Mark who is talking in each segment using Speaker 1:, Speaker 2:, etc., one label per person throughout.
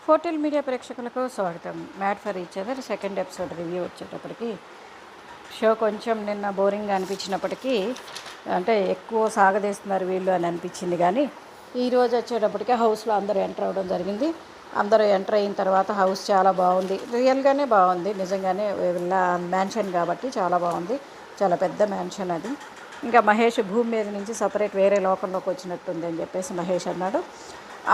Speaker 1: Hotel media ప్రేక్షకులకు స్వాగతం. Mad for each other second episode review వచ్చేటప్పటికి షో కొంచెం నిన్న బోరింగ్గా అనిపించినప్పటికీ, అంటే ఎక్కువ సాగదీస్తున్నారు వీళ్ళు అని అనిపించింది. కానీ ఈరోజు వచ్చేటప్పటికి హౌస్లో అందరూ ఎంటర్ అవ్వడం జరిగింది. అందరూ ఎంటర్ అయిన తర్వాత హౌస్ చాలా బాగుంది, రియల్గానే బాగుంది, నిజంగానే మ్యాన్షన్ కాబట్టి చాలా బాగుంది. చాలా పెద్ద మ్యాన్షన్ అది. ఇంకా మహేష్ భూమి మీద నుంచి సపరేట్ వేరే లోకంలోకి వచ్చినట్టుంది అని చెప్పేసి మహేష్ అన్నాడు.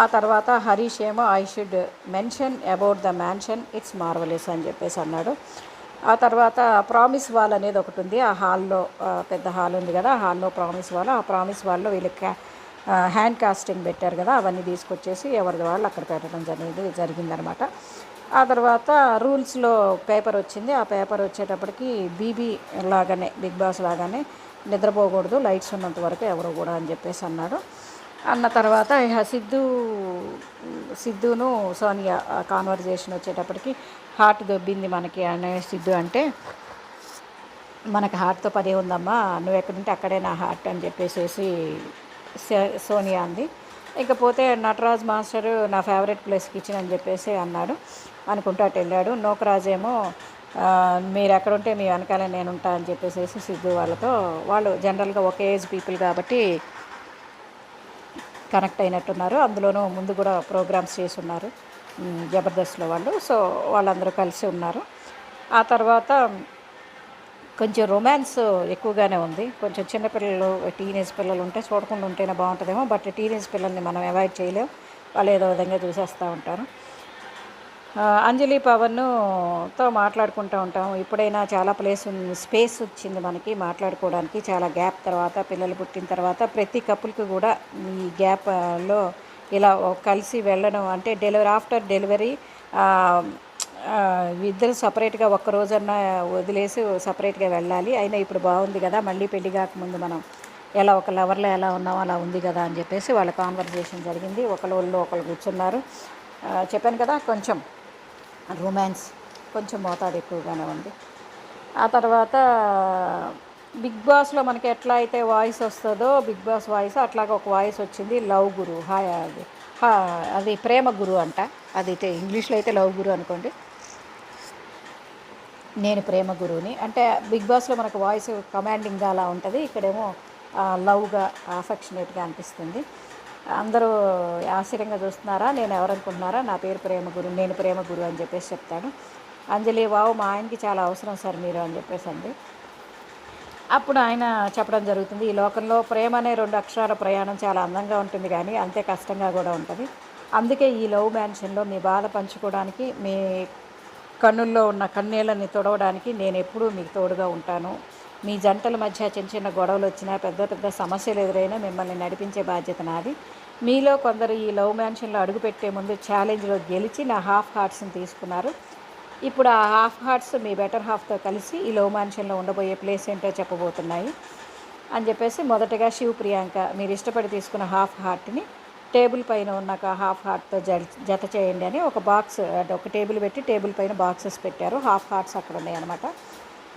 Speaker 1: ఆ తర్వాత హరీష్ ఏమో I should mention about the mansion, it's marvellous అని చెప్పేసి అన్నాడు. ఆ తర్వాత ప్రామిస్ వాల్ అనేది ఒకటి ఉంది ఆ హాల్లో, పెద్ద హాల్ ఉంది కదా, ఆ హాల్లో ప్రామిస్ వాల్, ఆ ప్రామిస్ వాల్లో వీళ్ళకి హ్యాండ్ కాస్టింగ్ పెట్టారు కదా, అవన్నీ తీసుకొచ్చేసి ఎవరిది వాళ్ళు అక్కడ పెట్టడం జరిగిందనమాట. ఆ తర్వాత రూల్స్లో పేపర్ వచ్చింది. ఆ పేపర్ వచ్చేటప్పటికి బీబీ లాగానే, బిగ్ బాస్ లాగానే నిద్రపోకూడదు లైట్స్ ఉన్నంత వరకు ఎవరు కూడా అని చెప్పేసి అన్నాడు. అన్న తర్వాత ఇక సిద్ధును సోనియా కాన్వర్జేషన్ వచ్చేటప్పటికి హార్ట్ దొబ్బింది మనకి అనే సిద్ధు అంటే, మనకి హార్ట్తో పదే ఉందమ్మా, నువ్వు ఎక్కడుంటే అక్కడే నా హార్ట్ అని చెప్పేసి సోనియా అంది. ఇకపోతే నటరాజ్ మాస్టర్ నా ఫేవరెట్ ప్లేస్ కిచెన్ అని చెప్పేసి అన్నాడు. అనుకుంటూ అటు వెళ్ళాడు. నోకరాజ్ ఏమో మీరు ఎక్కడుంటే మీ వెనకాల నేను ఉంటా అని చెప్పేసి సిద్ధు వాళ్ళతో, వాళ్ళు జనరల్గా ఒకే ఏజ్ పీపుల్ కాబట్టి కనెక్ట్ అయినట్టున్నారు. అందులోనూ ముందు కూడా ప్రోగ్రామ్స్ చేసి ఉన్నారు జబర్దస్త్లో వాళ్ళు, సో వాళ్ళందరూ కలిసి ఉన్నారు. ఆ తర్వాత కొంచెం రొమాన్స్ ఎక్కువగానే ఉంది. కొంచెం చిన్నపిల్లలు, టీనేజ్ పిల్లలు ఉంటే చూడకుండా ఉంటేనే బాగుంటుందేమో, బట్ టీనేజ్ పిల్లల్ని మనం అవాయిడ్ చేయలేం, వాళ్ళు ఏదో విధంగా చూసేస్తూ ఉంటారు. అంజలి పవన్తో మాట్లాడుకుంటూ ఉంటాం. ఇప్పుడైనా చాలా స్పేస్ వచ్చింది మనకి మాట్లాడుకోవడానికి, చాలా గ్యాప్ తర్వాత, పిల్లలు పుట్టిన తర్వాత ప్రతి కపుల్కి కూడా ఈ గ్యాప్లో ఇలా కలిసి వెళ్ళడం అంటే ఆఫ్టర్ డెలివరీ ఇద్దరు సపరేట్గా ఒక్కరోజన్నా వదిలేసి సపరేట్గా వెళ్ళాలి. అయినా ఇప్పుడు బాగుంది కదా, మళ్ళీ పెళ్లి కాకముందు మనం ఎలా ఒక లవర్లో ఎలా ఉన్నామో అలా ఉంది కదా అని చెప్పేసి వాళ్ళ కాన్వర్జేషన్ జరిగింది. ఒకళ్ళు కూర్చున్నారు. చెప్పాను కదా, కొంచెం రొమాన్స్ కొంచెం మోతాదు ఎక్కువగానే ఉంది. ఆ తర్వాత బిగ్ బాస్లో మనకి ఎట్లా అయితే వాయిస్ వస్తుందో, బిగ్ బాస్ వాయిస్ అట్లాగా ఒక వాయిస్ వచ్చింది. లవ్ గురు, హాయ్, అది ప్రేమ గురు అంట. అది ఇంగ్లీష్లో అయితే లవ్ గురు అనుకోండి, నేను ప్రేమ గురువుని అంటే. బిగ్ బాస్లో మనకు వాయిస్ కమాండింగ్గా అలా ఉంటుంది, ఇక్కడేమో లవ్గా, అఫెక్షనేట్గా అనిపిస్తుంది. అందరూ ఆశ్చర్యంగా చూస్తున్నారా, నేను ఎవరనుకుంటున్నారా, నా పేరు ప్రేమ గురు, నేను ప్రేమ గురు అని చెప్పేసి చెప్తాడు. అంజలి వావు మా ఆయనకి చాలా అవసరం సార్ మీరు అని చెప్పేసి అంది. అప్పుడు ఆయన చెప్పడం జరుగుతుంది, ఈ లోకంలో ప్రేమ అనే 2 అక్షరాల ప్రయాణం చాలా అందంగా ఉంటుంది కానీ అంతే కష్టంగా కూడా ఉంటుంది. అందుకే ఈ లవ్ మ్యాన్షన్లో మీ బాధ పంచుకోవడానికి, మీ కన్నుల్లో ఉన్న కన్నీళ్ళని తుడవడానికి నేను ఎప్పుడూ మీకు తోడుగా ఉంటాను. మీ జంటల మధ్య చిన్న చిన్న గొడవలు వచ్చినా, పెద్ద పెద్ద సమస్యలు ఎదురైనా మిమ్మల్ని నడిపించే బాధ్యత నాది. మీలో కొందరు ఈ లవ్ మ్యాన్షన్లో అడుగుపెట్టే ముందు ఛాలెంజ్లో గెలిచి నా హాఫ్ హార్ట్స్ని తీసుకున్నారు. ఇప్పుడు ఆ హాఫ్ హార్ట్స్ మీ బెటర్ హాఫ్తో కలిసి ఈ లవ్ మ్యాన్షన్లో ఉండబోయే ప్లేస్ ఏంటో చెప్పబోతున్నాయి అని చెప్పేసి, మొదటగా శివ్ ప్రియాంక మీరు ఇష్టపడి తీసుకున్న హాఫ్ హార్ట్ని టేబుల్ పైన ఉన్న హాఫ్ హార్ట్తో జత చేయండి అని ఒక బాక్స్, అంటే ఒక టేబుల్ పెట్టి టేబుల్ పైన బాక్సెస్ పెట్టారు. హాఫ్ హార్ట్స్ అక్కడ ఉన్నాయి అనమాట.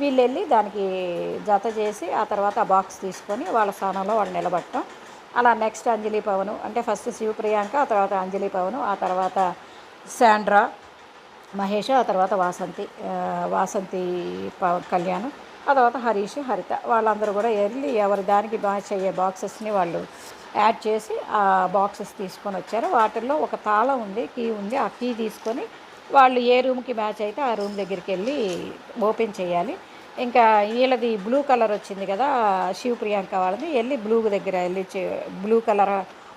Speaker 1: వీళ్ళు వెళ్ళి దానికి జత చేసి ఆ తర్వాత ఆ బాక్స్ తీసుకొని వాళ్ళ స్థానంలో వాళ్ళు నిలబడటం. అలా నెక్స్ట్ అంజలి పవను, అంటే ఫస్ట్ శివ ప్రియాంక, ఆ తర్వాత అంజలి పవను, ఆ తర్వాత శాండ్రా, మహేష్, ఆ తర్వాత వాసంతి కళ్యాణ్, ఆ తర్వాత హరీష్, హరిత, వాళ్ళందరూ కూడా వెళ్ళి ఎవరి దానికి మ్యాచ్ అయ్యే బాక్సెస్ని వాళ్ళు యాడ్ చేసి ఆ బాక్సెస్ తీసుకొని వచ్చారు. వాటిల్లో ఒక తాళం ఉంది, కీ ఉంది. ఆ కీ తీసుకొని వాళ్ళు ఏ రూమ్కి మ్యాచ్ అయితే ఆ రూమ్ దగ్గరికి వెళ్ళి ఓపెన్ చేయాలి. ఇంకా వీళ్ళది బ్లూ కలర్ వచ్చింది కదా, శివ ప్రియాంక వాళ్ళది, వెళ్ళి బ్లూ దగ్గర వెళ్ళి బ్లూ కలర్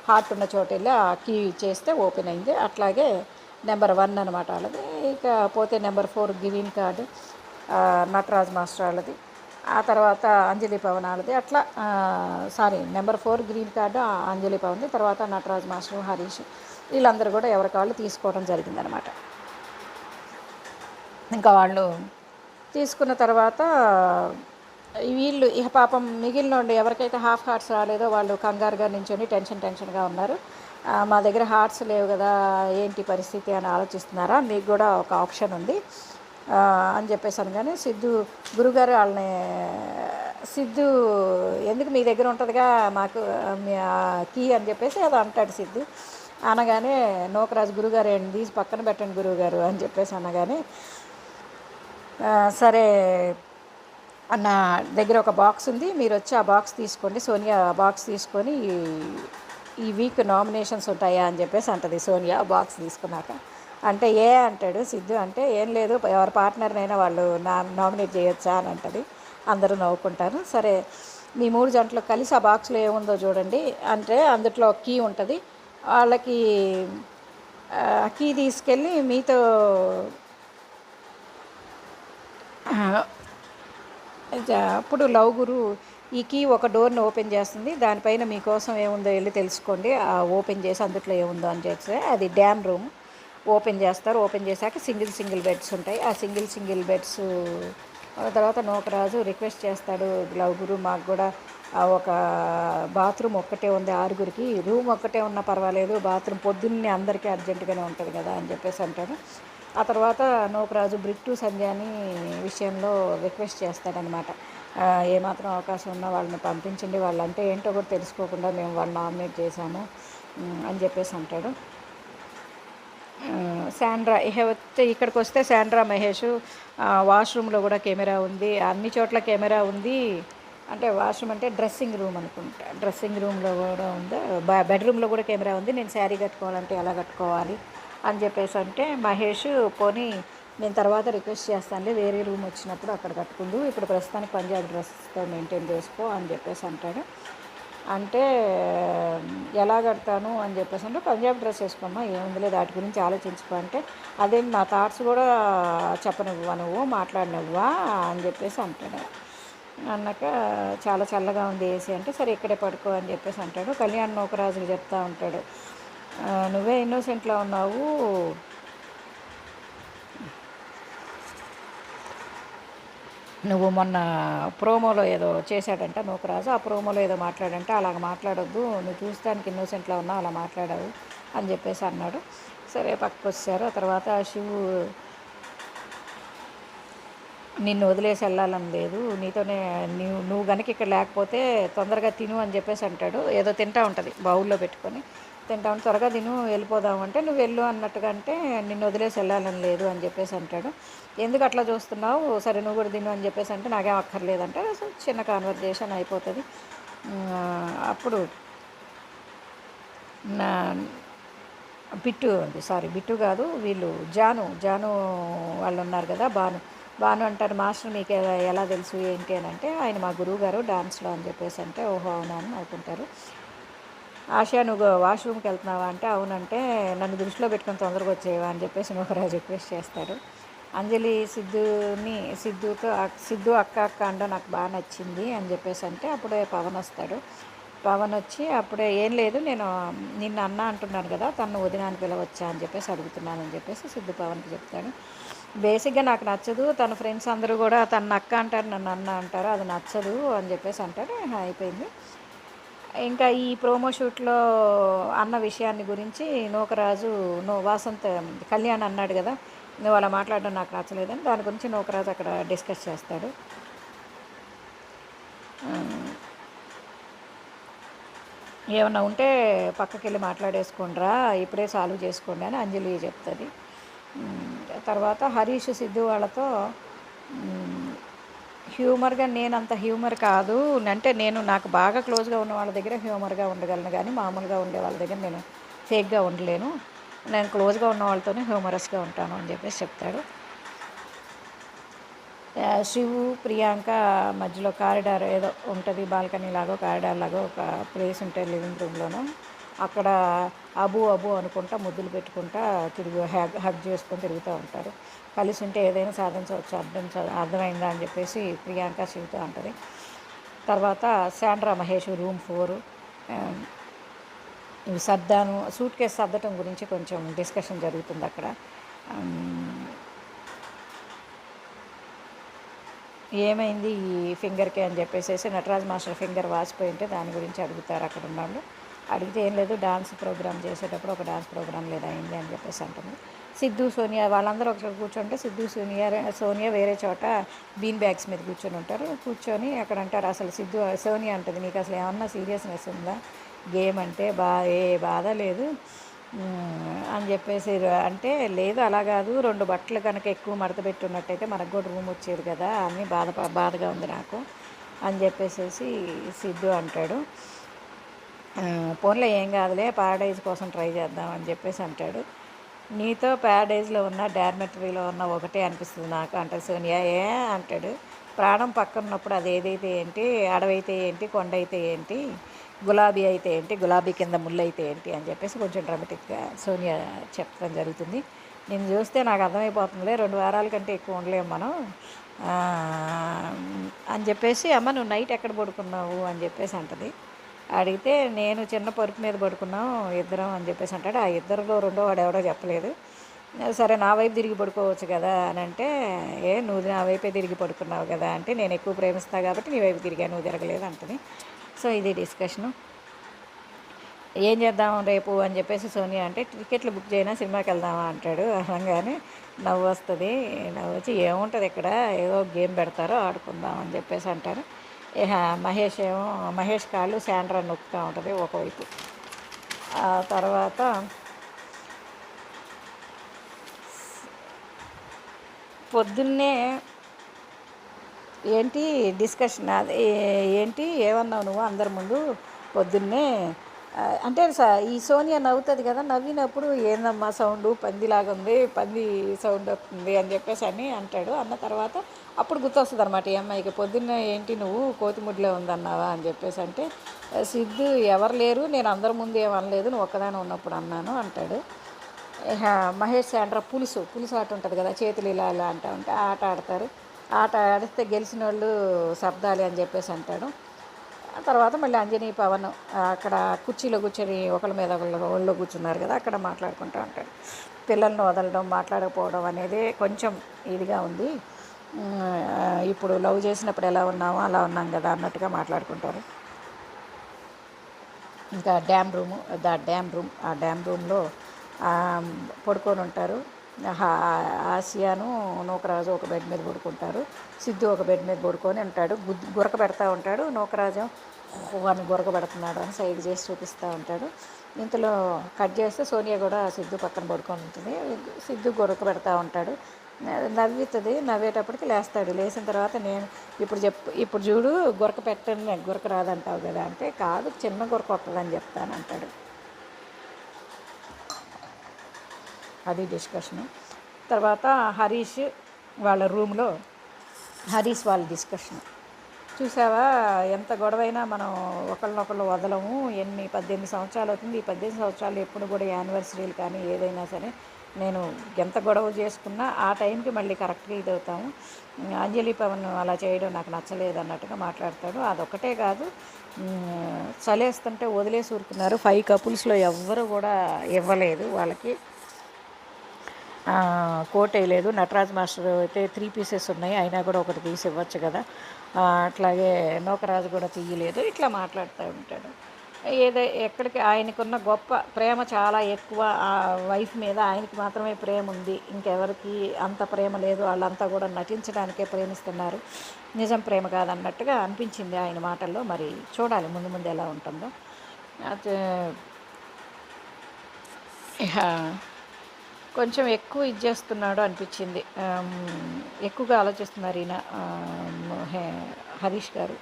Speaker 1: హార్ట్ ఉన్న చోట వెళ్ళి ఆ కీ చేస్తే ఓపెన్ అయింది. అట్లాగే నెంబర్ 1 అనమాట వాళ్ళది. ఇక పోతే number 4 green card Nataraj master వాళ్ళది, ఆ తర్వాత అంజలి పవన్ వాళ్ళది. అట్లా నెంబర్ 4 గ్రీన్ కార్డు అంజలి పవన్ది, తర్వాత నటరాజ్ మాస్టర్, హరీష్, వీళ్ళందరూ కూడా ఎవరికి వాళ్ళు తీసుకోవడం జరిగిందనమాట. ఇంకా వాళ్ళు తీసుకున్న తర్వాత వీళ్ళు ఇక పాపం మిగిలిన ఎవరికైతే హాఫ్ హార్ట్స్ రాలేదో వాళ్ళు కంగారుగా నించొని టెన్షన్గా ఉన్నారు. మా దగ్గర హార్ట్స్ లేవు కదా, ఏంటి పరిస్థితి అని ఆలోచిస్తున్నారా, మీకు కూడా ఒక ఆప్షన్ ఉంది అని చెప్పేసాను. కానీ గురుగారు వాళ్ళని సిద్ధు ఎందుకు మీ దగ్గర ఉంటుందిగా మాకు కీ అని చెప్పేసి అది అంటాడు సిద్ధు. అనగానే నూకరాజు గురుగారు ఏంటి తీసి పక్కన పెట్టండి గురువుగారు అని చెప్పేసి అనగానే సరే నా దగ్గర ఒక బాక్స్ ఉంది, మీరు వచ్చి ఆ బాక్స్ తీసుకోండి, సోనియా ఆ బాక్స్ తీసుకొని ఈ వీక్ నామినేషన్స్ ఉంటాయా అని చెప్పేసి అంటది సోనియా బాక్స్ తీసుకున్నాక. అంటే అంటాడు సిద్ధు. అంటే ఏం లేదు, ఎవరి పార్ట్నర్నైనా వాళ్ళు నామినేట్ చేయొచ్చా అని అంటది. అందరూ నవ్వుకుంటారు. సరే మీ 3 జంటలు కలిసి ఆ బాక్స్లో ఏముందో చూడండి అంటే అందులో కీ ఉంటుంది, వాళ్ళకి కీ తీసుకెళ్ళి మీతో అప్పుడు లవ్ గురు ఈ కీ ఒక డోర్ని ఓపెన్ చేస్తుంది, దానిపైన మీకోసం ఏముందో వెళ్ళి తెలుసుకోండి, ఓపెన్ చేసి అందులో ఏముందో అని చేస్తే అది డ్యామ్ రూమ్ ఓపెన్ చేస్తారు. ఓపెన్ చేశాక సింగిల్ బెడ్స్ ఉంటాయి. ఆ సింగిల్ బెడ్స్ తర్వాత నూకరాజు రిక్వెస్ట్ చేస్తాడు, లవ్ గురు మాకు కూడా ఒక బాత్రూమ్ ఒక్కటే ఉంది, 6గురికి రూమ్ ఒక్కటే ఉన్నా పర్వాలేదు, బాత్రూమ్ పొద్దున్నే అందరికీ అర్జెంటుగానే ఉంటుంది కదా అని చెప్పేసి అంటాడు. ఆ తర్వాత నూకరాజు బ్రిట్టు సంధ్యాని విషయంలో రిక్వెస్ట్ చేస్తాడనమాట. ఏమాత్రం అవకాశం ఉన్నా వాళ్ళని పంపించండి, వాళ్ళంటే ఏంటో కూడా తెలుసుకోకుండా మేము వాళ్ళని నామినేట్ చేశాము అని చెప్పేసి అంటాడు. శాండ్రా ఇక్కడికి వస్తే శాండ్రా మహేష్ వాష్రూమ్లో కూడా కెమెరా ఉంది, అన్ని చోట్ల కెమెరా ఉంది. అంటే వాష్రూమ్ అంటే డ్రెస్సింగ్ రూమ్ అనుకుంటా, డ్రెస్సింగ్ రూమ్లో కూడా ఉంది, బెడ్రూమ్లో కూడా కెమెరా ఉంది, నేను శారీ కట్టుకోవాలంటే ఎలా కట్టుకోవాలి అని చెప్పేసి అంటే మహేష్ పోనీ నేను తర్వాత రిక్వెస్ట్ చేస్తానులే, వేరే రూమ్ వచ్చినప్పుడు అక్కడ కట్టుకుందు, ఇప్పుడు ప్రస్తుతానికి పంజాబ్ డ్రెస్తో మెయింటైన్ చేసుకో అని చెప్పేసి అంటాడు. అంటే ఎలా కడతాను అని చెప్పేసి అంటే పంజాబ్ డ్రెస్ వేసుకోమ్మా ఏముందిలే వాటి గురించి ఆలోచించుకో అంటే అదేం నా థాట్స్ కూడా చెప్పనివ్వా నువ్వు మాట్లాడినవ్వా అని చెప్పేసి అంటాడు. అన్నాక చాలా చల్లగా ఉంది ఏసీ అంటే సరే ఇక్కడే పడుకో అని చెప్పేసి అంటాడు. కళ్యాణ్ నూకరాజుకి చెప్తా ఉంటాడు, నువ్వే ఇన్నోసెంట్లో ఉన్నావు, నువ్వు మొన్న ప్రోమోలో ఏదో చేశాడంట నూకరాజు, ఆ ప్రోమోలో ఏదో మాట్లాడంటే అలాగ మాట్లాడొద్దు, నువ్వు చూస్తానికి ఇన్నోసెంట్లో ఉన్నావు అలా మాట్లాడావు అని చెప్పేసి అన్నాడు. సరే పక్కకు వచ్చారు. ఆ తర్వాత శివు నిన్ను వదిలేసి వెళ్ళాలని లేదు, నీతోనే నువ్వు గనక ఇక్కడ లేకపోతే తొందరగా తిను అని చెప్పేసి అంటాడు. ఏదో తింటా ఉంటుంది బౌల్లో పెట్టుకొని తింటా ఉంటే త్వరగా తిను వెళ్ళిపోదామంటే నువ్వు వెళ్ళు అన్నట్టుగా అంటే నిన్ను వదిలేసి వెళ్ళాలని లేదు అని చెప్పేసి అంటాడు. ఎందుకు అట్లా చూస్తున్నావు, సరే నువ్వు కూడా తిను అని చెప్పేసి అంటే నాకేం అక్కర్లేదంటే చిన్న కాన్వర్జేషన్ అయిపోతుంది. అప్పుడు నా బిట్టు కాదు వీళ్ళు జాను వాళ్ళు ఉన్నారు కదా, బాను అంటారు మాస్టర్ మీకు ఎలా తెలుసు ఏంటి అని అంటే ఆయన మా గురువు గారు డాన్స్లో అని చెప్పేసి అంటే ఓహో అవునా అని అనుకుంటారు. ఆశా నువ్వు వాష్రూమ్కి వెళ్తున్నావా అంటే అవునంటే నన్ను దృష్టిలో పెట్టుకొని తొందరగా వచ్చేవా అని చెప్పేసి నూకరాజు రిక్వెస్ట్ చేస్తాడు. అంజలి సిద్ధు అక్క అంటే నాకు బాగా నచ్చింది అని చెప్పేసి అంటే అప్పుడే పవన్ వస్తాడు. పవన్ వచ్చి అప్పుడే ఏం లేదు నేను నిన్న అన్న అంటున్నాను కదా తను వదినానికి పిలవచ్చా అని చెప్పేసి అడుగుతున్నానని చెప్పేసి సిద్ధు పవన్కి చెప్తాడు. బేసిక్గా నాకు నచ్చదు, తన ఫ్రెండ్స్ అందరూ కూడా తన అక్క అంటారు నన్ను అన్న అంటారు, అది నచ్చదు అని చెప్పేసి అంటారు. అయిపోయింది. ఇంకా ఈ ప్రోమో షూట్లో అన్న విషయాన్ని గురించి నూకరాజు వాసంత్ కళ్యాణ్ అన్నాడు కదా నువ్వు అలా మాట్లాడడం నాకు నచ్చలేదని, దాని గురించి నూకరాజు అక్కడ డిస్కస్ చేస్తాడు. ఏమన్నా ఉంటే పక్కకి వెళ్ళి మాట్లాడేసుకోండిరా, ఇప్పుడే సాల్వ్ చేసుకోండి అని అంజలి చెప్తుంది. తర్వాత హరీష్ సిద్ధు వాళ్ళతో హ్యూమర్గా నేను అంత హ్యూమర్ కాదు అంటే నేను నాకు బాగా క్లోజ్గా ఉన్న వాళ్ళ దగ్గర హ్యూమర్గా ఉండగలను కానీ మామూలుగా ఉండే వాళ్ళ దగ్గర నేను ఫేక్గా ఉండలేను, నేను క్లోజ్గా ఉన్న వాళ్ళతోనే హ్యూమరస్గా ఉంటాను అని చెప్పేసి చెప్తాడు. శివు ప్రియాంక మధ్యలో కారిడార్ ఏదో ఉంటుంది, బాల్కనీ లాగో కారిడార్ లాగో ఒక ప్లేస్ ఉంటుంది లివింగ్ రూమ్లోనూ, అక్కడ అబు అనుకుంటా ముద్దులు పెట్టుకుంటా హగ్ చేసుకొని తిరుగుతూ ఉంటారు. కలిసి ఉంటే ఏదైనా సాధించవచ్చు అర్థమైందా అని చెప్పేసి ప్రియాంక శివుతో అంటుంది. తర్వాత శాండ్రా మహేష్ రూమ్ 4 ఇవి సూట్ కేసు సర్దటం గురించి కొంచెం డిస్కషన్ జరుగుతుంది అక్కడ. ఏమైంది ఈ ఫింగర్కి అని చెప్పేసి నటరాజ్ మాస్టర్ ఫింగర్ వాచిపోయి ఉంటే దాని గురించి అడుగుతారు అక్కడ ఉన్నాళ్ళు. అడిగితే ఏం లేదు డాన్స్ ప్రోగ్రామ్ చేసేటప్పుడు ఒక డాన్స్ ప్రోగ్రామ్ లేదా అయింది అని చెప్పేసి అంటుంది. సిద్ధు సోనియా వాళ్ళందరూ ఒకచోట కూర్చుంటే సిద్ధు సోనియా వేరే చోట బీన్ బ్యాగ్స్ మీద కూర్చొని ఉంటారు. కూర్చొని అక్కడ అంటారు అసలు సోనియా అంటుంది నీకు అసలు ఏమన్నా సీరియస్నెస్ ఉందా, గేమ్ అంటే ఏ బాధ లేదు, అని చెప్పేసి అంటే లేదు అలా కాదు, 2 బట్టలు కనుక ఎక్కువ మడత పెట్టున్నట్టయితే మనకు కూడా రూమ్ వచ్చేది కదా అని బాధగా ఉంది నాకు అని చెప్పేసేసి సిద్ధు అంటాడు. పోన్లే ఏం కాదులే, ప్యారడైజ్ కోసం ట్రై చేద్దాం అని చెప్పేసి అంటాడు. నీతో ప్యారడైజ్లో ఉన్న డార్మెటరీలో ఉన్న ఒకటే అనిపిస్తుంది నాకు అంటే సోనియా. ఏ అంటాడు, ప్రాణం పక్కన ఉన్నప్పుడు అది ఏదైతే ఏంటి, అడవైతే ఏంటి, కొండ అయితే ఏంటి, గులాబీ అయితే ఏంటి, గులాబీ కింద ముళ్ళు అయితే ఏంటి అని చెప్పేసి కొంచెం డ్రామాటిక్గా సోనియా చెప్పడం జరుగుతుంది. నేను చూస్తే నాకు అర్థమైపోతుందిలే, 2 వారాల కంటే ఎక్కువ ఉండలేము మనం అని చెప్పేసి. అమ్మ నువ్వు నైట్ ఎక్కడ పడుకున్నావు అని చెప్పేసి అంటది. అడిగితే నేను చిన్న పరుపు మీద పడుకున్నాం ఇద్దరం అని చెప్పేసి అంటాడు. ఆ ఇద్దరిలో రెండో వాడు ఎవడో చెప్పలేదు. సరే నా వైపు తిరిగి పడుకోవచ్చు కదా అని అంటే, నువ్వు నా వైపే తిరిగి పడుకున్నావు కదా అంటే, నేను ఎక్కువ ప్రేమిస్తా కాబట్టి నీ వైపు తిరిగా, నువ్వు తిరగలేదు అంటది. సో ఇది డిస్కషను. ఏం చేద్దాం రేపు అని చెప్పేసి సోనియా అంటే, టికెట్లు బుక్ చేయనా, సినిమాకి వెళ్దామా అంటాడు. అనగానే నవ్వు వస్తుంది. నవ్వు వచ్చి ఏముంటుంది ఇక్కడ, ఏదో గేమ్ పెడతారో ఆడుకుందాం అని చెప్పేసి అంటారు. ఇక మహేష్ కాళ్ళు శాండ్రా నొక్కుతూ ఉంటుంది ఒకవైపు. ఆ తర్వాత పొద్దున్నే ఏంటి డిస్కషన్, అది ఏంటి ఏమన్నావు నువ్వు అందరి ముందు పొద్దున్నే అంటే ఈ సోనియా నవ్వుతుంది కదా, నవ్వినప్పుడు ఏందమ్మా సౌండ్ పందిలాగా ఉంది, పంది సౌండ్ వస్తుంది అని చెప్పేసి అని అంటాడు. అన్న తర్వాత అప్పుడు గుర్తొస్తుంది అనమాట ఈ అమ్మాయికి, పొద్దున్న ఏంటి నువ్వు కోతిముడిలో ఉందన్నావా అని చెప్పేసి అంటే, సిద్ధు ఎవరు లేరు, నేను అందరి ముందు ఏమనలేదు, నువ్వు ఒక్కదాని ఉన్నప్పుడు అన్నాను అంటాడు. మహేష్ శాండ్రా పులుసు ఆట ఉంటుంది కదా, చేతులు ఇలా ఇలా అంటూ ఉంటే ఆట ఆడతారు. ఆట ఆడిస్తే గెలిచిన వాళ్ళు శబ్దాలి అని చెప్పేసి అంటాడు. తర్వాత మళ్ళీ అంజనీ పవన్ అక్కడ కుర్చీలో కూర్చొని ఒకళ్ళ మీద ఒళ్ళో కూర్చున్నారు కదా, అక్కడ మాట్లాడుకుంటూ ఉంటాడు. పిల్లల్ని వదలడం మాట్లాడకపోవడం అనేది కొంచెం ఇదిగా ఉంది, ఇప్పుడు లవ్ చేసినప్పుడు ఎలా ఉన్నామో అలా ఉన్నాం కదా అన్నట్టుగా మాట్లాడుకుంటారు. ఇంకా డ్యామ్ రూమ్లో పడుకొని ఉంటారు. ఆసియాను నూకరాజు ఒక బెడ్ మీద పడుకుంటారు. సిద్ధు ఒక బెడ్ మీద పడుకొని ఉంటాడు. గురక పెడతా ఉంటాడు. నూకరాజు వాడిని గురక పెడుతున్నాడు అని సైడ్ చేసి చూపిస్తూ ఉంటాడు. ఇంతలో కట్ చేస్తే సోనియా కూడా సిద్ధు పక్కన పడుకొని ఉంటుంది. సిద్ధు గురక పెడతా ఉంటాడు. నవ్వుతుంది. నవ్వేటప్పటికి లేస్తాడు. లేచిన తర్వాత నేను ఇప్పుడు చూడు గురక పెట్టండి, గురక రాదంటావు కదా అంటే, కాదు చిన్న గురక వస్తుందని చెప్తానంటాడు. అది డిస్కషను. తర్వాత హరీష్ వాళ్ళ రూమ్లో వాళ్ళ డిస్కషన్ చూసావా, ఎంత గొడవైనా మనం ఒకళ్ళనొకళ్ళు వదలము. 18 సంవత్సరాలు అవుతుంది. ఈ 18 సంవత్సరాలు ఎప్పుడు కూడా యానివర్సరీలు కానీ ఏదైనా సరే నేను ఎంత గొడవ చేసుకున్నా ఆ టైంకి మళ్ళీ కరెక్ట్గా ఇది అవుతాము. అంజలి పవన్ అలా చేయడం నాకు నచ్చలేదు అన్నట్టుగా మాట్లాడతాడు. అదొక్కటే కాదు, చలేస్తుంటే వదిలేసి ఊరుకున్నారు. 5 కపుల్స్లో ఎవ్వరు కూడా ఇవ్వలేదు వాళ్ళకి, కోట్ వేయలేదు. నటరాజ్ మాస్టర్ అయితే 3 పీసెస్ ఉన్నాయి, అయినా కూడా ఒకటి తీసి ఇవ్వచ్చు కదా, అట్లాగే నూకరాజు కూడా తీయలేదు. ఇట్లా మాట్లాడుతూ ఉంటాడు. ఎక్కడికి ఆయనకున్న గొప్ప ప్రేమ చాలా ఎక్కువ, ఆ వైఫ్ మీద ఆయనకి మాత్రమే ప్రేమ ఉంది, ఇంకెవరికి అంత ప్రేమ లేదు, వాళ్ళంతా కూడా నటించడానికే ప్రేమిస్తున్నారు, నిజం ప్రేమ కాదన్నట్టుగా అనిపించింది ఆయన మాటల్లో. మరి చూడాలి ముందు ఎలా ఉంటుందో. కొంచెం ఎక్కువ ఇది చేస్తున్నాడు అనిపించింది, ఎక్కువగా ఆలోచిస్తున్నారు ఈయన హరీష్ గారు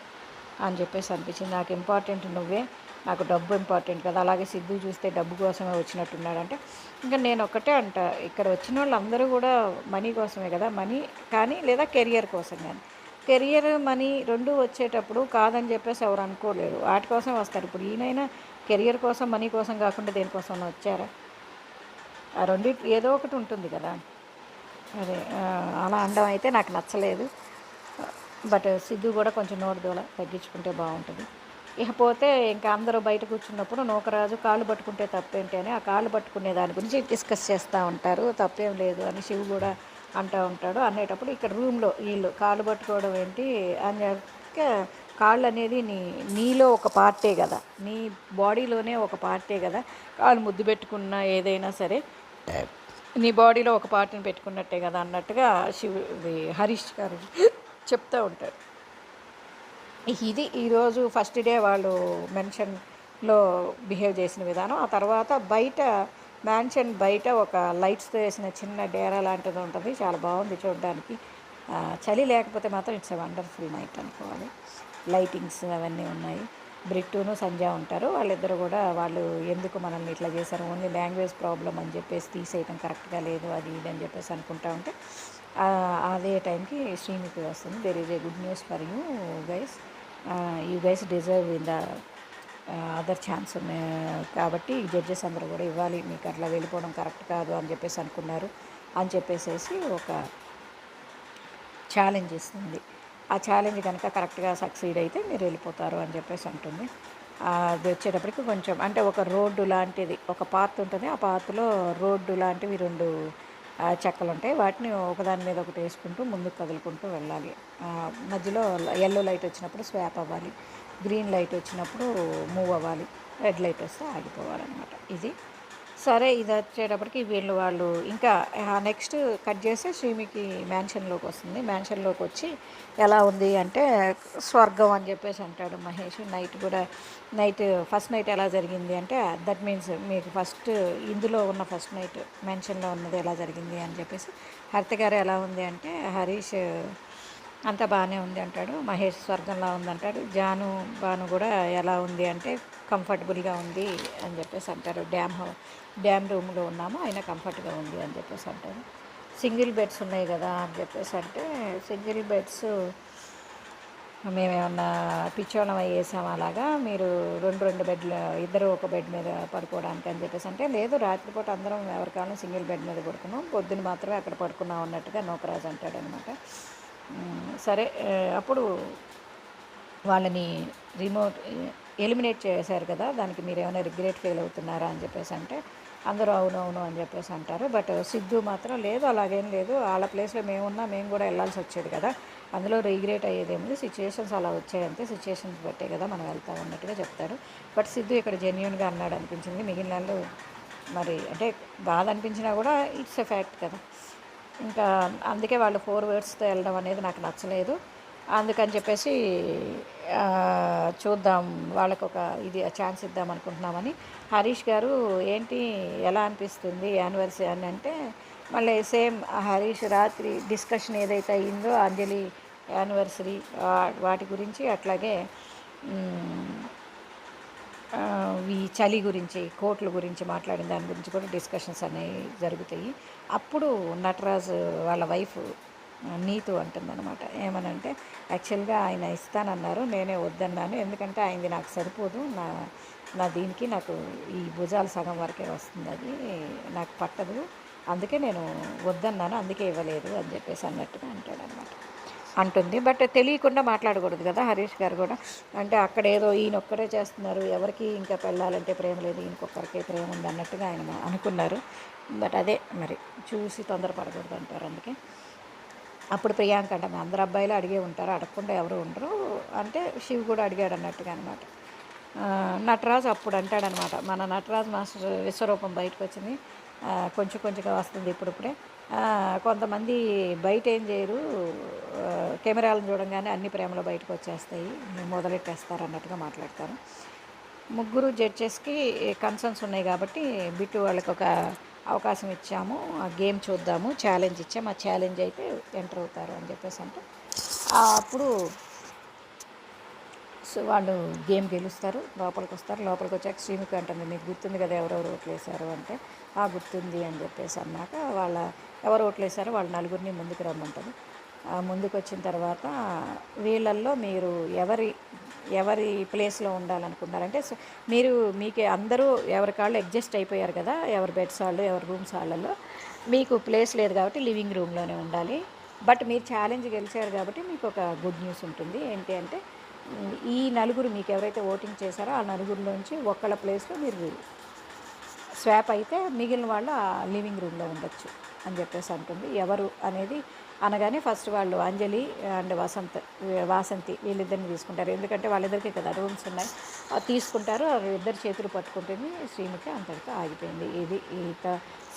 Speaker 1: అని చెప్పేసి అనిపించింది. నాకు ఇంపార్టెంట్ నువ్వే, నాకు డబ్బు ఇంపార్టెంట్ కదా. అలాగే సిద్ధు చూస్తే డబ్బు కోసమే వచ్చినట్టున్నాడంటే, ఇంకా నేను ఒక్కటే అంట, ఇక్కడ వచ్చిన వాళ్ళు అందరూ కూడా మనీ కోసమే కదా, మనీ కానీ లేదా కెరియర్ కోసం కానీ, కెరియర్ మనీ రెండు వచ్చేటప్పుడు కాదని చెప్పేసి ఎవరు అనుకోలేరు, వాటి కోసం వస్తారు. ఇప్పుడు ఈయనైనా కెరియర్ కోసం మనీ కోసం కాకుండా దేనికోసం వచ్చారా, ఆ రెండింటి ఏదో ఒకటి ఉంటుంది కదా. అదే అలా అనడం అయితే నాకు నచ్చలేదు. బట్ సిద్ధు కూడా కొంచెం నోటి దూల తగ్గించుకుంటే బాగుంటుంది. ఇకపోతే ఇంకా అందరూ బయట కూర్చున్నప్పుడు నూకరాజు కాళ్ళు పట్టుకుంటే తప్పేంటి అని, ఆ కాళ్ళు పట్టుకునే దాని గురించి డిస్కస్ చేస్తూ ఉంటారు. తప్పేం లేదు అని శివు కూడా అంటూ ఉంటాడు. అనేటప్పుడు ఇక్కడ రూమ్లో వీళ్ళు కాళ్ళు పట్టుకోవడం ఏంటి అని, కాళ్ళు అనేది నీలో ఒక పార్టే కదా, నీ బాడీలోనే ఒక పార్టే కదా, కాళ్ళు ముద్దు పెట్టుకున్న ఏదైనా సరే నీ బాడీలో ఒక పార్ట్ని పెట్టుకున్నట్టే కదా అన్నట్టుగా హరీష్ గారు చెప్తూ ఉంటారు. ఇది ఈరోజు ఫస్ట్ డే వాళ్ళు మెన్షన్లో బిహేవ్ చేసిన విధానం. ఆ తర్వాత బయట మ్యాన్షన్ బయట ఒక లైట్స్తో వేసిన చిన్న డేరా లాంటిది ఉంటుంది, చాలా బాగుంది చూడడానికి. చలి లేకపోతే మాత్రం ఇట్స్ ఎ వండర్ఫుల్ నైట్ అనుకోవాలి. లైటింగ్స్ అవన్నీ ఉన్నాయి. బ్రిట్టును సంధ్య ఉంటారు, వాళ్ళిద్దరు కూడా వాళ్ళు ఎందుకు మనల్ని ఇట్లా చేశారు, ఓన్లీ లాంగ్వేజ్ ప్రాబ్లం అని చెప్పేసి తీసేయడం కరెక్ట్గా లేదు, అది ఇది అని చెప్పేసి అనుకుంటా ఉంటే అదే టైంకి శ్రీమికి వస్తుంది. There is a good news for you guys, you guys deserve in the other chance ఉన్నాయి కాబట్టి జడ్జెస్ అందరూ కూడా ఇవ్వాలి, మీకు అట్లా వెళ్ళిపోవడం కరెక్ట్ కాదు అని చెప్పేసి అనుకున్నారు అని చెప్పేసి ఒక ఛాలెంజ్ ఇస్తుంది. ఆ ఛాలెంజ్ కనుక కరెక్ట్గా సక్సీడ్ అయితే మీరు వెళ్ళిపోతారు అని చెప్పేసి అంటుంది. అది వచ్చేటప్పటికి కొంచెం అంటే ఒక రోడ్డు లాంటిది ఒక పాత్ ఉంటుంది, ఆ పాత్లో రోడ్డు లాంటివి 2 చెక్కలు ఉంటాయి, వాటిని ఒకదాని మీద ఒకటి వేసుకుంటూ ముందుకు కదులుకుంటూ వెళ్ళాలి. మధ్యలో ఎల్లో లైట్ వచ్చినప్పుడు స్వాప్ అవ్వాలి, గ్రీన్ లైట్ వచ్చినప్పుడు మూవ్ అవ్వాలి, రెడ్ లైట్ వస్తే ఆగిపోవాలన్నమాట. ఇది సరే. ఇది వచ్చేటప్పటికి వాళ్ళు ఇంకా నెక్స్ట్ కట్ చేసి శ్రీమికి మ్యాన్షన్లోకి వస్తుంది. మ్యాన్షన్లోకి వచ్చి ఎలా ఉంది అంటే స్వర్గం అని చెప్పేసి అంటాడు మహేష్. నైట్ ఫస్ట్ నైట్ ఎలా జరిగింది అంటే దట్ మీన్స్ మీకు ఫస్ట్ ఇందులో ఉన్న ఫస్ట్ నైట్ మ్యాన్షన్లో ఉన్నది ఎలా జరిగింది అని చెప్పేసి, హరిత గారు ఎలా ఉంది అంటే హరీష్ అంతా బాగానే ఉంది అంటాడు, మహేష్ స్వర్గంలా ఉందంటాడు, భాను కూడా ఎలా ఉంది అంటే కంఫర్టబుల్గా ఉంది అని చెప్పేసి అంటారు. డ్యామ్ రూమ్లో ఉన్నాము అయినా కంఫర్ట్గా ఉంది అని చెప్పేసి అంటారు. సింగిల్ బెడ్స్ ఉన్నాయి కదా అని చెప్పేసి అంటే, సింగిల్ బెడ్స్ మేమేమన్నా పిచ్చోళం వేసాము అలాగా, మీరు 2 బెడ్లు ఇద్దరు ఒక బెడ్ మీద పడుకోవడానికి అని చెప్పేసి అంటే, లేదు రాత్రిపూట అందరం ఎవరికాలం సింగిల్ బెడ్ మీద పడుకున్నాం, పొద్దున్న మాత్రమే అక్కడ పడుకున్నాం అన్నట్టుగా నూకరాజు అంటాడనమాట. సరే. అప్పుడు వాళ్ళని ఎలిమినేట్ చేశారు కదా, దానికి మీరు ఏమైనా రిగ్రెట్ ఫీల్ అవుతున్నారా అని చెప్పేసి అంటే అందరూ అవునవును అని చెప్పేసి అంటారు. బట్ సిద్ధు మాత్రం లేదు, అలాగేం లేదు, వాళ్ళ ప్లేస్లో మేము కూడా వెళ్ళాల్సి వచ్చేది కదా, అందులో రిగ్రెట్ అయ్యేదేముంది, సిచ్యుయేషన్స్ అలా వచ్చాయంటే సిచ్యుయేషన్స్ బట్టే కదా మనం వెళ్తాం అన్నట్టుగా చెప్తారు. బట్ సిద్ధు ఇక్కడ జెన్యూన్గా అన్నాడు అనిపించింది. మిగిలిన వాళ్ళు మరి అంటే బాధ అనిపించినా కూడా ఇట్స్ ఎ ఫ్యాక్ట్ కదా. ఇంకా అందుకే వాళ్ళు 4 wordsతో వెళ్ళడం అనేది నాకు నచ్చలేదు. అందుకని చెప్పేసి చూద్దాం వాళ్ళకు ఒక ఇది ఛాన్స్ ఇద్దాం అనుకుంటున్నామని. హరీష్ గారు ఏంటి ఎలా అనిపిస్తుంది యానివర్సరీ అని అంటే, మళ్ళీ సేమ్ హరీష్ రాత్రి డిస్కషన్ ఏదైతే అయిందో అంజలి యానివర్సరీ వాటి గురించి, అట్లాగే ఈ చలి గురించి కోట్ల గురించి మాట్లాడిన దాని గురించి కూడా డిస్కషన్స్ అనేవి జరుగుతాయి. అప్పుడు నటరాజు వాళ్ళ వైఫ్ నీతు అంటుందన్నమాట, ఏమనంటే యాక్చువల్గా ఆయన ఇస్తానన్నారు, నేనే వద్దన్నాను, ఎందుకంటే ఆయనది నాకు సరిపోదు, నా దీనికి నాకు ఈ భుజాలు సగం వరకే వస్తుంది, అది నాకు పట్టదు, అందుకే నేను వద్దన్నాను, అందుకే ఇవ్వలేదు అని చెప్పేసి అన్నట్టుగా అంటుంది. బట్ తెలియకుండా మాట్లాడకూడదు కదా హరీష్ గారు కూడా, అంటే అక్కడ ఏదో ఈయన ఒక్కడే చేస్తున్నారు, ఎవరికి ఇంకా పెళ్ళాలంటే ప్రేమ లేదు, ఈయనకొక్కరికే ప్రేమ ఉంది అన్నట్టుగా ఆయన అనుకున్నారు. బట్ అదే మరి చూసి తొందరపడకూడదు అంటారు. అందుకే అప్పుడు ప్రియాంక అంటే అందరు అబ్బాయిలు అడిగే ఉంటారు, అడగకుండా ఎవరు ఉండరు అంటే శివ్ కూడా అడిగాడు అన్నట్టుగా అనమాట. నటరాజు అప్పుడు అంటాడనమాట, మన నటరాజు మాస్టర్ విశ్వరూపం బయటకు వచ్చింది, కొంచెంగా వస్తుంది ఇప్పుడిప్పుడే, కొంతమంది బయట ఏం చేయరు, కెమెరాలను చూడంగానే అన్ని ప్రేమలు బయటకు వచ్చేస్తాయి, మొదలెట్టేస్తారు అన్నట్టుగా మాట్లాడతారు. ముగ్గురు జడ్జెస్కి కన్సర్న్స్ ఉన్నాయి కాబట్టి బిట్టు వాళ్ళకి ఒక అవకాశం ఇచ్చాము, ఆ గేమ్ చూద్దాము, ఛాలెంజ్ ఇచ్చాము, ఆ ఛాలెంజ్ అయితే ఎంటర్ అవుతారు అని చెప్పేసి అంటే అప్పుడు సో వాళ్ళు గేమ్ గెలుస్తారు, లోపలికి వస్తారు. లోపలికి వచ్చాక శ్రీముఖి అంటుంది, మీకు గుర్తుంది కదా ఎవరెవరు ఓట్లు వేశారు అంటే గుర్తుంది అని చెప్పేసి అన్నాక ఎవరు ఓట్లు వేశారో వాళ్ళ నలుగురిని ముందుకు రమ్మంటారు. ముందుకు వచ్చిన తర్వాత వీళ్ళల్లో మీరు ఎవరి ప్లేస్లో ఉండాలనుకున్నారంటే, మీరు మీకే అందరూ ఎవరి కాళ్ళు అడ్జస్ట్ అయిపోయారు కదా, ఎవరి బెడ్స్ వాళ్ళు ఎవరి రూమ్స్ వాళ్ళలో మీకు ప్లేస్ లేదు కాబట్టి లివింగ్ రూమ్లోనే ఉండాలి. బట్ మీరు ఛాలెంజ్ గెలిచారు కాబట్టి మీకు ఒక గుడ్ న్యూస్ ఉంటుంది, ఏంటి అంటే ఈ నలుగురు మీకు ఎవరైతే ఓటింగ్ చేశారో ఆ నలుగురిలోంచి ఒకళ్ళ ప్లేస్లో మీరు స్వాప్ అయితే మిగిలిన వాళ్ళు ఆ లివింగ్ రూమ్లో ఉండొచ్చు అని చెప్పేసి అంటుంది. ఎవరు అనేది అనగానే ఫస్ట్ వాళ్ళు అంజలి అండ్ వాసంతి వీళ్ళిద్దరిని తీసుకుంటారు, ఎందుకంటే వాళ్ళిద్దరికీ కదా రూమ్స్ ఉన్నాయి, తీసుకుంటారు. ఇద్దరు చేతులు పట్టుకుంటుంది శ్రీముఖి, అంతటితో ఆగిపోయింది. ఇది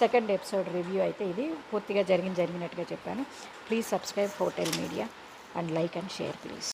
Speaker 1: సెకండ్ ఎపిసోడ్ రివ్యూ అయితే ఇది పూర్తిగా జరిగినట్టుగా చెప్పాను. Please subscribe hotel media and like and share please.